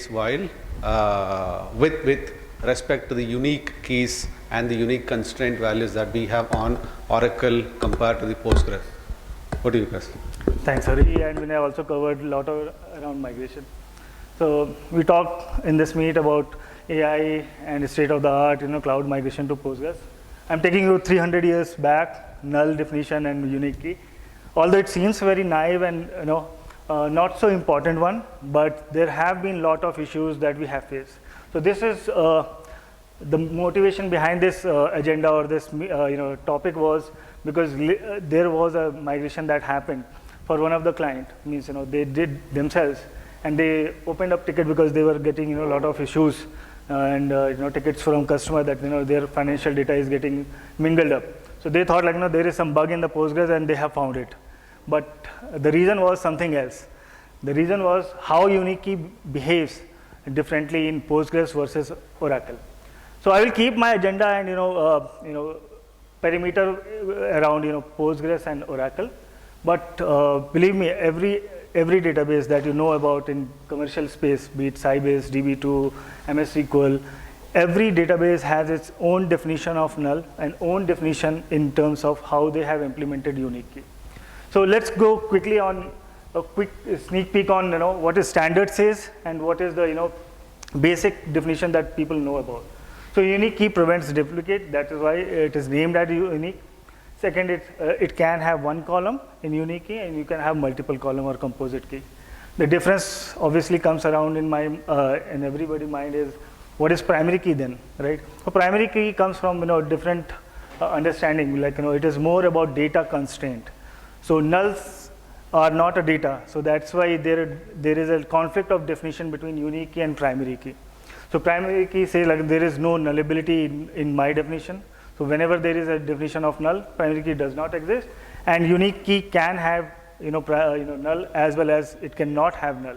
case while with respect to the unique keys and the unique constraint values that we have on Oracle compared to the Postgres. What do you guys think? Thanks, Hari, and Vinay also covered a lot around migration. So we talked in this meet about AI and state of the art, cloud migration to Postgres. I'm taking you 300 years back, null definition and unique key. Although it seems very naive and not so important one, but there have been a lot of issues that we have faced. So this is the motivation behind this agenda or this topic was because there was a migration that happened for one of the client. Means they did themselves and they opened up ticket because they were getting a lot of issues and tickets from customer that their financial data is getting mingled up. So they thought there is some bug in the Postgres and they have found it. But the reason was something else. The reason was how unique key behaves differently in Postgres versus Oracle. So I will keep my agenda and perimeter around Postgres and Oracle. But believe me, every database that you know about in commercial space, be it Sybase, DB2, MS SQL, every database has its own definition of null and own definition in terms of how they have implemented unique key. So let's go quickly on a quick sneak peek on what is standard says and what is the basic definition that people know about. So unique key prevents duplicate. That is why it is named as unique. Second, it can have one column in unique key, and you can have multiple column or composite key. The difference obviously comes around in my in everybody's mind is what is primary key then, right? So primary key comes from different understanding. Like it is more about data constraint. So nulls are not a data. So that's why there is a conflict of definition between unique key and primary key. So primary key says there is no nullability in my definition. So whenever there is a definition of null, primary key does not exist, and unique key can have null as well as it cannot have null.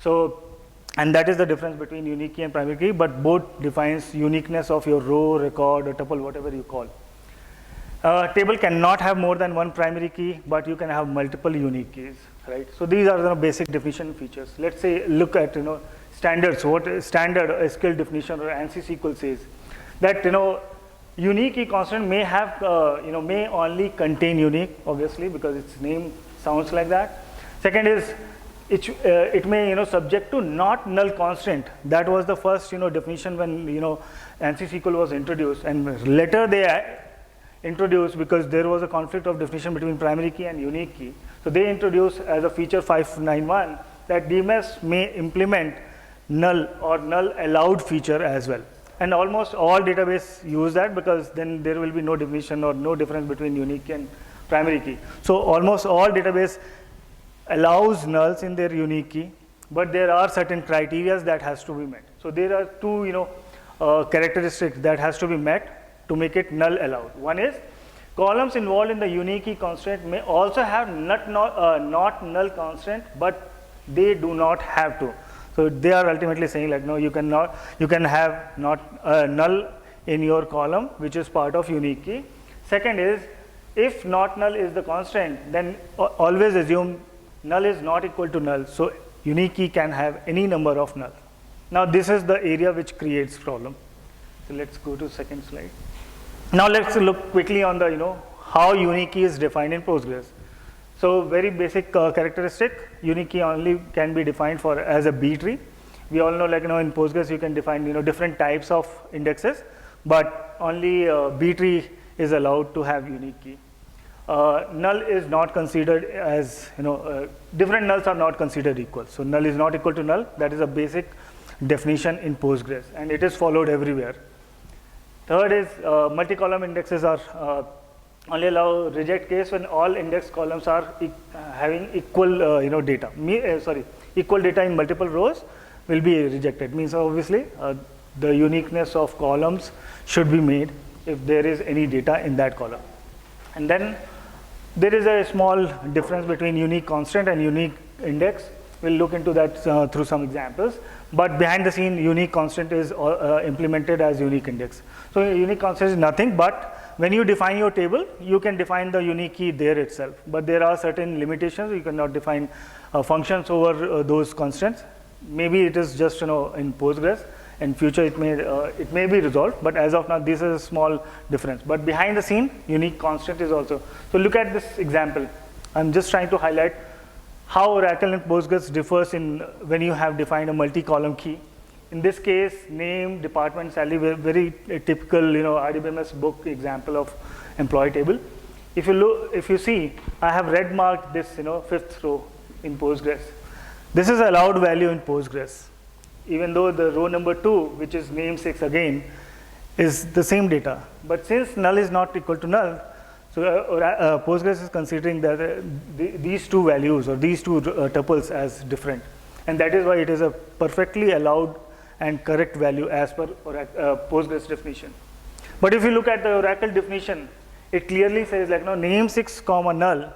So, and that is the difference between unique key and primary key. But both defines uniqueness of your row, record, or tuple, whatever you call. Table cannot have more than one primary key, but you can have multiple unique keys, right? So these are the basic definition features. Let's say look at standards. What is standard SQL definition or ANSI SQL says that unique key constant may have may only contain unique, obviously because its name sounds like that. Second is it may subject to not null constant. That was the first definition when ANSI SQL was introduced, and later they introduced because there was a conflict of definition between primary key and unique key. So they introduced as a feature 591 that DMS may implement null or null allowed feature as well. And almost all database use that because then there will be no definition or no difference between unique key and primary key. So almost all database allows nulls in their unique key, but there are certain criteria that has to be met. So there are two characteristics that has to be met to make it null allowed. One is columns involved in the unique key constraint may also have not null constraint, but they do not have to. So they are ultimately saying no, you can have not null in your column, which is part of unique key. Second is if not null is the constraint, then always assume null is not equal to null. So unique key can have any number of null. Now this is the area which creates problem. So let's go to second slide. Now let's look quickly on the how unique key is defined in Postgres. So very basic characteristic, unique key only can be defined as a B tree. We all know in Postgres you can define different types of indexes, but only B tree is allowed to have unique key. Null is not considered as different nulls are not considered equal. So null is not equal to null. That is a basic definition in Postgres, and it is followed everywhere. Third is multi-column indexes are only allow reject case when all index columns are having equal data. Equal data in multiple rows will be rejected. Means obviously the uniqueness of columns should be made if there is any data in that column. And then there is a small difference between unique constant and unique index. We'll look into that through some examples. But behind the scene, unique constant is implemented as unique index. So unique constant is nothing but when you define your table, you can define the unique key there itself. But there are certain limitations. You cannot define functions over those constants. Maybe it is just in Postgres. In future, it may be resolved, but as of now, this is a small difference. But behind the scene, unique constant is also. So look at this example. I'm just trying to highlight how Oracle and Postgres differs in when you have defined a multi-column key. In this case, name, department, salary, very typical RDBMS book example of employee table. If you see, I have red marked this 5th row in Postgres. This is allowed value in Postgres, even though the row number 2, which is name 6 again, is the same data. But since null is not equal to null, so Postgres is considering that these two values or these two tuples as different. And that is why it is a perfectly allowed and correct value as per Postgres definition. But if you look at the Oracle definition, it clearly says name 6 comma null,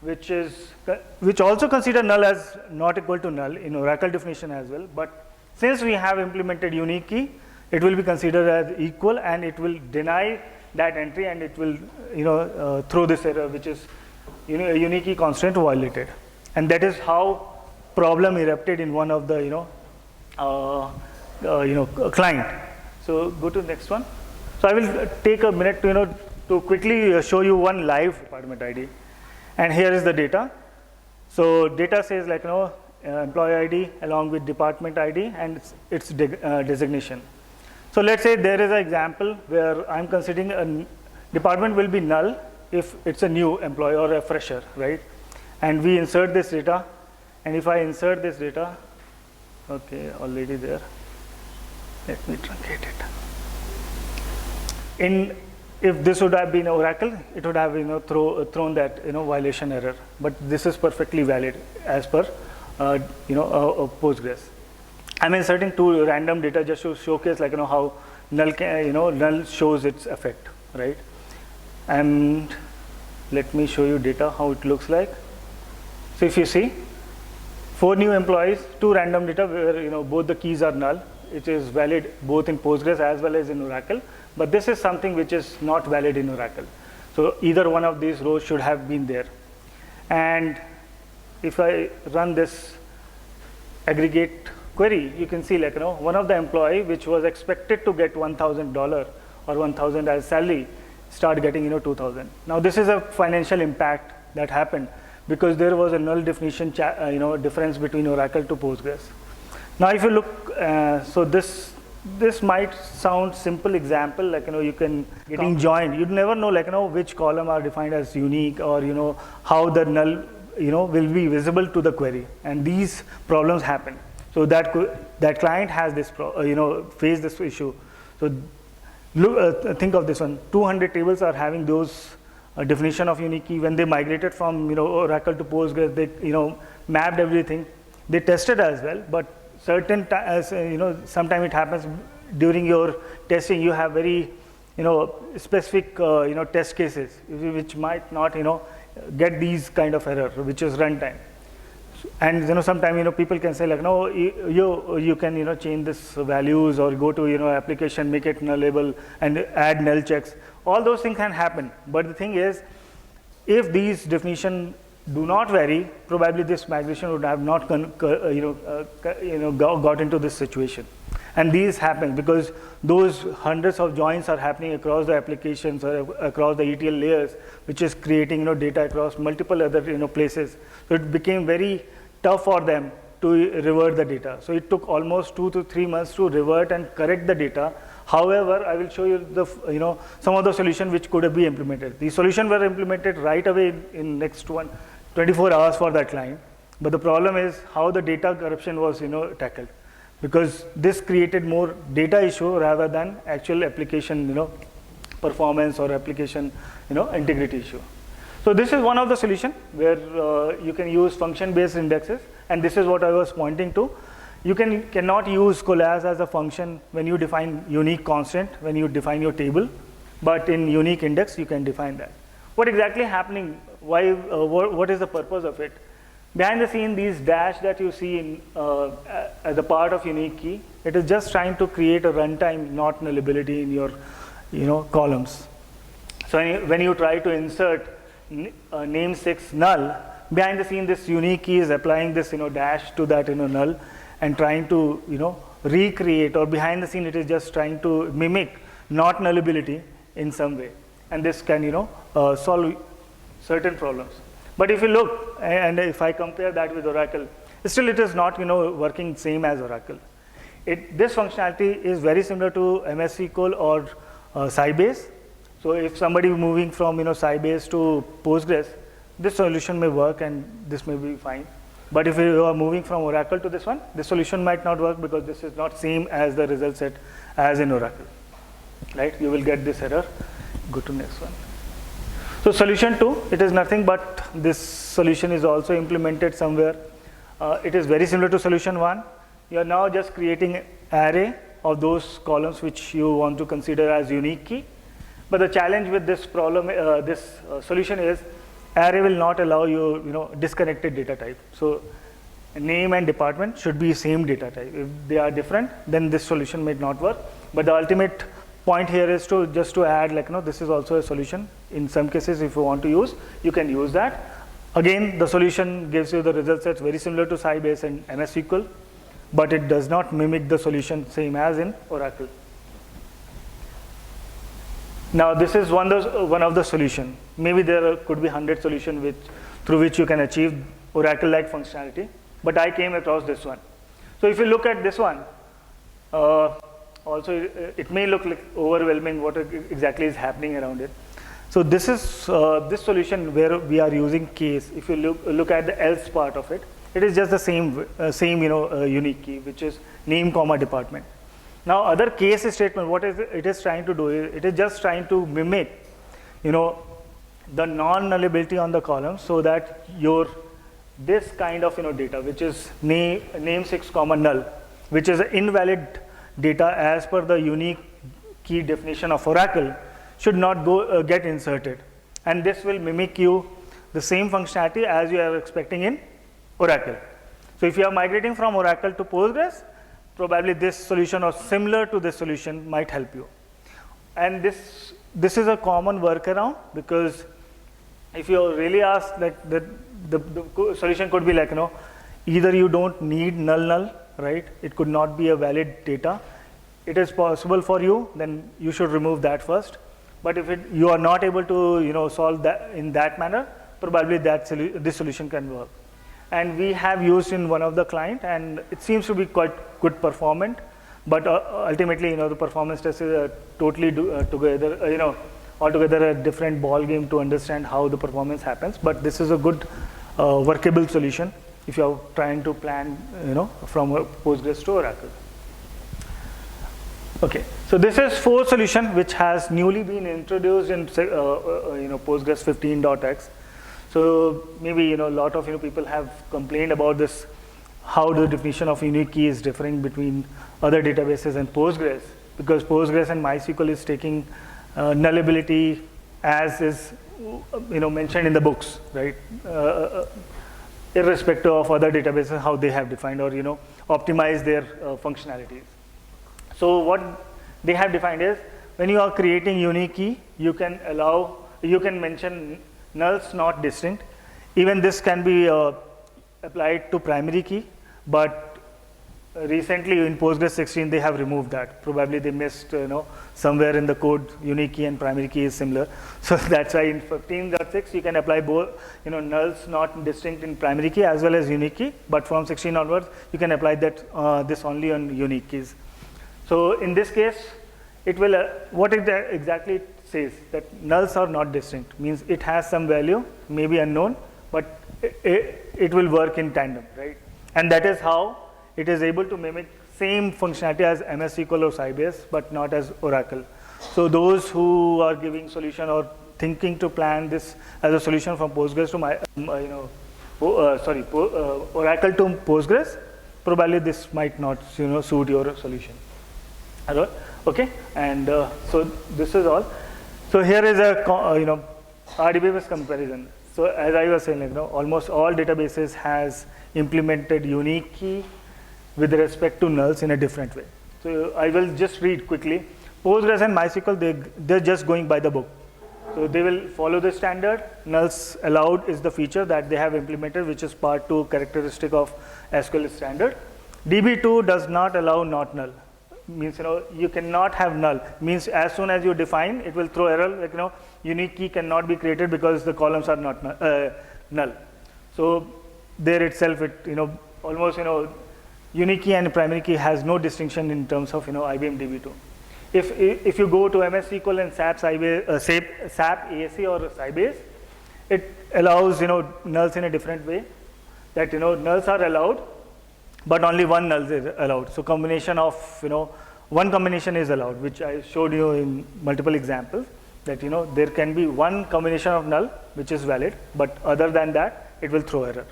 which also consider null as not equal to null in Oracle definition as well. But since we have implemented unique key, it will be considered as equal, and it will deny that entry, and it will throw this error, which is a unique key constraint violated. And that is how problem erupted in one of the client. So go to the next one. So I will take a minute to quickly show you one live department ID. And here is the data. So data says employee ID along with department ID and its designation. So let's say there is an example where I'm considering a department will be null if it's a new employee or a fresher, right? And we insert this data. And if I insert this data, okay, already there. Let me truncate it. If this would have been Oracle, it would have thrown that violation error. But this is perfectly valid as per Postgres. I'm inserting two random data just to showcase how null shows its effect, right? And let me show you data how it looks like. So if you see 4 new employees, 2 random data where both the keys are null. It is valid both in Postgres as well as in Oracle. But this is something which is not valid in Oracle. So either one of these rows should have been there. And if I run this aggregate query, you can see one of the employee which was expected to get $1,000 or 1,000 as salary start getting 2,000. Now this is a financial impact that happened because there was a null definition difference between Oracle to Postgres. Now if you look, so this might sound simple example, you can getting joined. You'd never know which column are defined as unique or how the null will be visible to the query, and these problems happen. So that client has this face this issue. So look, think of this one. 200 tables are having those definition of unique key. When they migrated from Oracle to Postgres, they mapped everything. They tested as well, but certain sometimes it happens during your testing. You have very specific test cases which might not get these kind of error, which is runtime. And sometimes people can say no, you can change this values or go to application, make it nullable and add null checks. All those things can happen. But the thing is, if these definitions do not vary, probably this migration would have not got into this situation. And these happen because those hundreds of joins are happening across the applications or across the ETL layers, which is creating data across multiple other places. So it became very tough for them to revert the data. So it took almost 2 to 3 months to revert and correct the data. However, I will show you the some of the solutions which could be implemented. These solutions were implemented right away in next 24 hours for that client. But the problem is how the data corruption was tackled, because this created more data issue rather than actual application performance or application integrity issue. So this is one of the solution where you can use function-based indexes, and this is what I was pointing to. You cannot use collage as a function when you define unique constant, when you define your table, but in unique index you can define that. What exactly happening? Why? What is the purpose of it? Behind the scene, these dash that you see in, as a part of unique key, it is just trying to create a runtime not nullability in your columns. So when you try to insert name 6 null, behind the scene this unique key is applying this dash to that null, and trying to, recreate, or behind the scene it is just trying to mimic not nullability in some way. And this can, solve certain problems. But if you look, and if I compare that with Oracle, still it is not, working same as Oracle. This functionality is very similar to MS SQL or Sybase. So if somebody moving from, Sybase to Postgres, this solution may work and this may be fine. But if you are moving from Oracle to this one, this solution might not work because this is not same as the result set as in Oracle, right? You will get this error. Go to next one. So solution 2, it is nothing but this solution is also implemented somewhere. It is very similar to solution 1. You are now just creating an array of those columns which you want to consider as unique key. But the challenge with this problem, solution is array will not allow you, disconnected data type. So name and department should be same data type. If they are different, then this solution may not work. But the ultimate point here is to just to add, this is also a solution. In some cases, if you want to use, you can use that. Again, the solution gives you the result sets very similar to Sybase and MS SQL, but it does not mimic the solution same as in Oracle. Now, this is one of the solution. Maybe there could be 100 solutions through which you can achieve Oracle-like functionality, but I came across this one. So if you look at this one, also it may look like overwhelming what exactly is happening around it. So this is this solution where we are using case. If you look at the else part of it, it is just the same unique key, which is name, comma, department. Now, other case statement, what is it is trying to do? It is just trying to mimic, the non-nullability on the column, so that this kind of data, which is name 6 comma null, which is invalid data as per the unique key definition of Oracle, should not get inserted, and this will mimic you the same functionality as you are expecting in Oracle. So if you are migrating from Oracle to Postgres, probably this solution or similar to this solution might help you. And this is a common workaround, because if you really ask, the solution could be either you don't need null, right? It could not be a valid data. It is possible for you, then you should remove that first. But if you are not able to solve that in that manner, probably this solution can work. And we have used in one of the client, and it seems to be quite good performant. But ultimately, the performance test is altogether a different ball game to understand how the performance happens. But this is a good workable solution if you are trying to plan, from Postgres to Oracle. Okay, so this is 4 solution which has newly been introduced in Postgres 15.x. So maybe a lot of people have complained about this, how the definition of unique key is differing between other databases and Postgres, because Postgres and MySQL is taking nullability as is mentioned in the books, right? Irrespective of other databases, how they have defined or optimize their functionalities. So what they have defined is, when you are creating unique key, you can mention nulls not distinct. Even this can be applied to primary key, but recently in Postgres 16 they have removed that. Probably they missed somewhere in the code unique key and primary key is similar. So that's why in 15.6 you can apply both nulls not distinct in primary key as well as unique key, but from 16 onwards you can apply that this only on unique keys. So in this case, it will what it exactly says, that nulls are not distinct, means it has some value, maybe unknown, but it will work in tandem, right? And that is how it is able to mimic same functionality as MS SQL or Sybase, but not as Oracle. So those who are giving solution or thinking to plan this as a solution from Postgres to Oracle to Postgres, probably this might not suit your solution. Okay, and so this is all. So here is a RDBMS comparison. So as I was saying, almost all databases has implemented unique key with respect to nulls in a different way. So I will just read quickly. Postgres and MySQL, they're just going by the book. So they will follow the standard. Nulls allowed is the feature that they have implemented, which is part 2 characteristic of SQL standard. DB2 does not allow not null. Means, you cannot have null. Means as soon as you define, it will throw error, like, unique key cannot be created because the columns are not null. So there itself, it, almost, unique key and primary key has no distinction in terms of, IBM DB2. If you go to MS SQL and SAP ASC or Sybase, it allows, nulls in a different way, that, nulls are allowed, but only one null is allowed. So combination of, one combination is allowed, which I showed you in multiple examples, that, there can be one combination of null, which is valid, but other than that, it will throw error.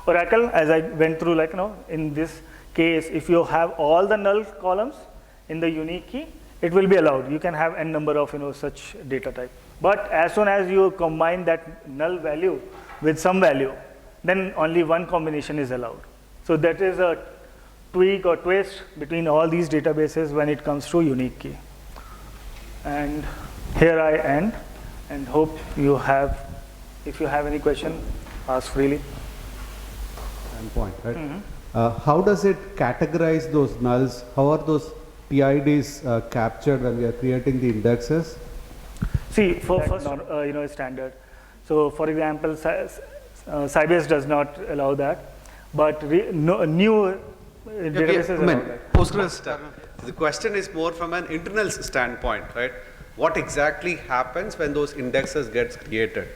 Oracle, as I went through, like, in this case, if you have all the null columns in the unique key, it will be allowed. You can have n number of, such data type. But as soon as you combine that null value with some value, then only one combination is allowed. So that is a tweak or twist between all these databases when it comes to unique key. And here I end, and hope you have, if you have any question, ask freely. Point, right? How does it categorize those nulls? How are those PIDs captured when we are creating the indexes? See, for first, standard. So for example, Sybase does not allow that, but new databases allow that. Postgres, the question is more from an internal standpoint, right? What exactly happens when those indexes gets created?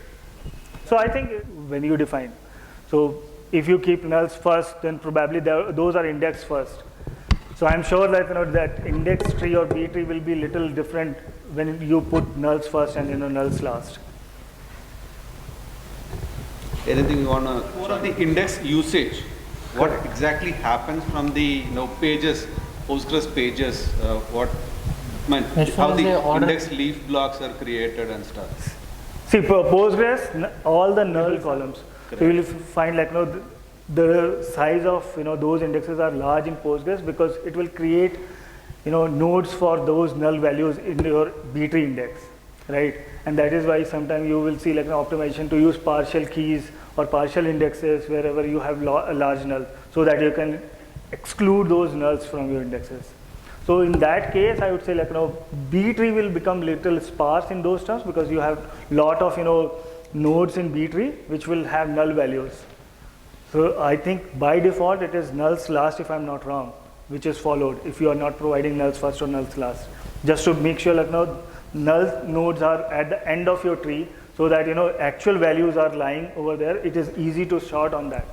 So I think when you define, so if you keep nulls first, then probably those are indexed first. So I'm sure that that index tree or B tree will be little different when you put nulls first and nulls last. Anything you want to? More on the index usage. What exactly happens from the pages, Postgres pages? How the index leaf blocks are created and stuff. See, for Postgres, all the null columns. So you will find like the size of those indexes are large in Postgres because it will create nodes for those null values in your B tree index, right? And that is why sometimes you will see like an optimization to use partial keys or partial indexes wherever you have a large null, so that you can exclude those nulls from your indexes. So in that case, I would say like B tree will become little sparse in those terms because you have lot of nodes in B tree which will have null values. So I think by default it is nulls last if I'm not wrong, which is followed if you are not providing nulls first or nulls last, just to make sure like null nodes are at the end of your tree, so that actual values are lying over there. It is easy to sort on that.